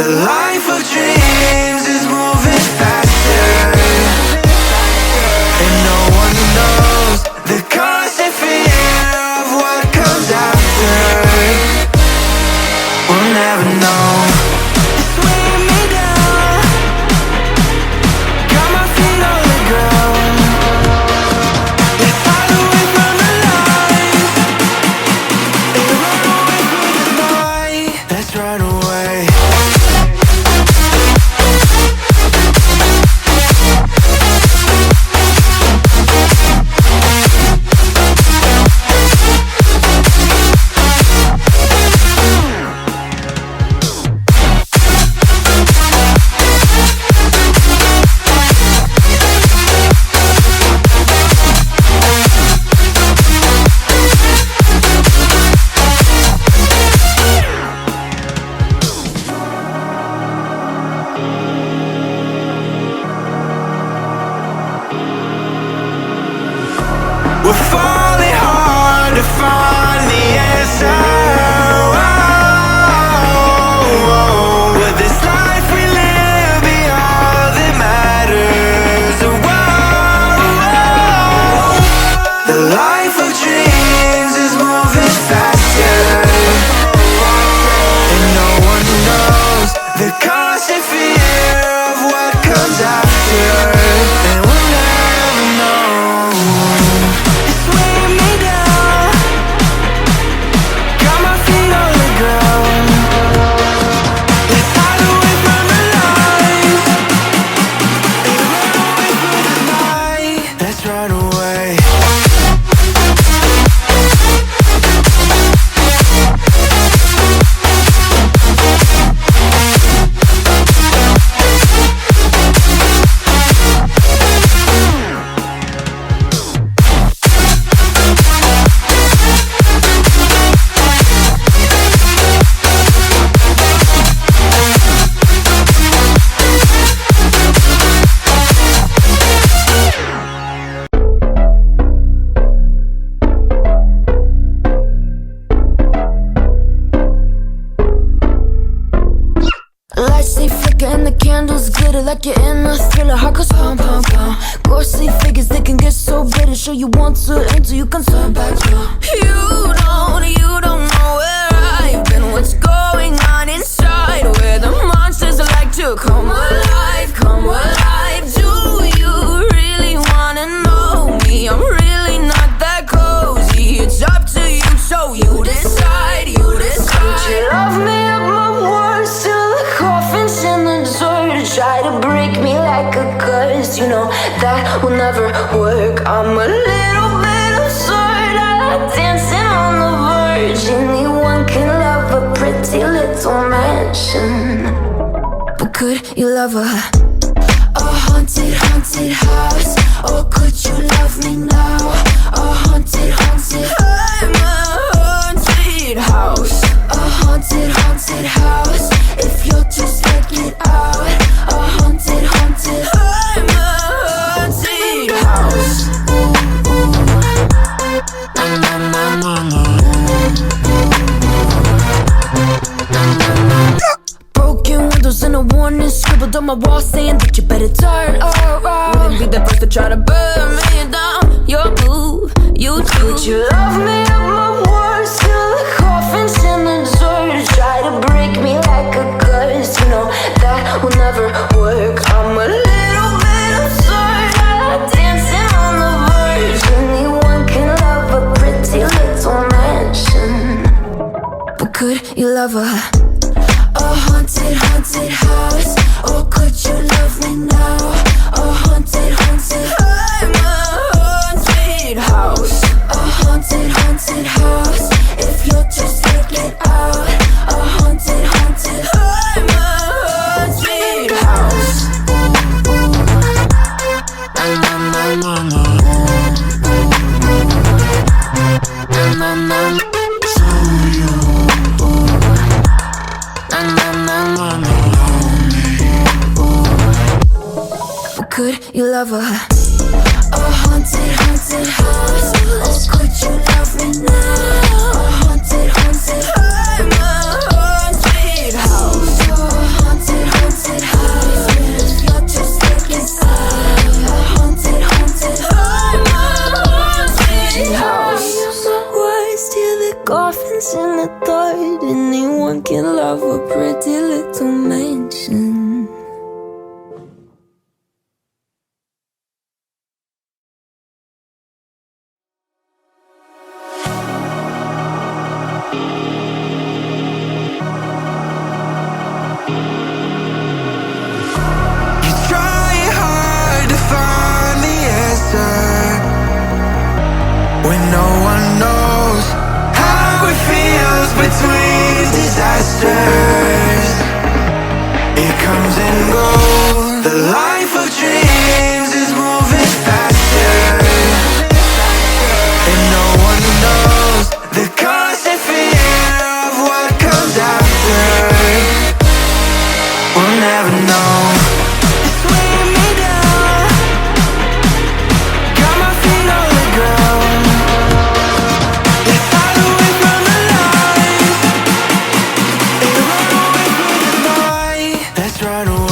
The life of dreams is moving faster, and no one knows the constant fear of what comes after. We'll never know. It's weighing me down, got my feet on the ground. Let's hide away from the lights and run away through the night. Let's run away. We're falling hard to find the answer. Will this life we live be all that matters? The life of dreams is moving faster, and no one knows the constant fear of what comes after. And we'll never know. Lights they flicker and the candles glitter like you're in a thriller. Heart goes pum pum pum. Ghostly figures, they can get so bitter. Show you want to until you can turn back. You don't know where I've been. What's going on inside? Where the monsters like to come alive, come alive. Do you really wanna know me? I'm really not that cozy. It's up to you, so you decide, you decide. Would you love me at my worst till the coffin's in the dirt? Try to break me like a curse, you know that will never work. I'm a little bit absurd, I like dancing on the verge. Anyone can love a pretty little mansion, but could you love a haunted, haunted house? Or could you love me now? A haunted, haunted, I'm a haunted house. A haunted, haunted house. If you're too scared, get out. A haunted, haunted, I'm a haunted house. Broken windows and a warning scribbled on my wall saying that you better turn around. Wouldn't be the first to try to burn me down. You're blue, you too. Would you love me at my worst till the coffin's in the dirt? Try to break me like a curse, you know that will never work. I'm a little bit absurd, I like dancing on the verge. Anyone can love a pretty little mansion, but could you love a haunted, haunted house? Or could you love me now? A haunted, haunted, I'm a haunted house. A haunted, haunted house. If you're too scared, get out. A haunted, haunted, I'm a haunted house. Could you love a haunted, haunted house? Or could you love me now? A haunted, haunted, I'm a haunted house. no one knows how it feels between disasters. It comes and goes. The life of dreams is moving faster, and no one knows the constant fear of what comes after. We'll never know. It's weighing me down, got my feet on the ground. Let's hide away from the lights and run away through the night. Let's run away.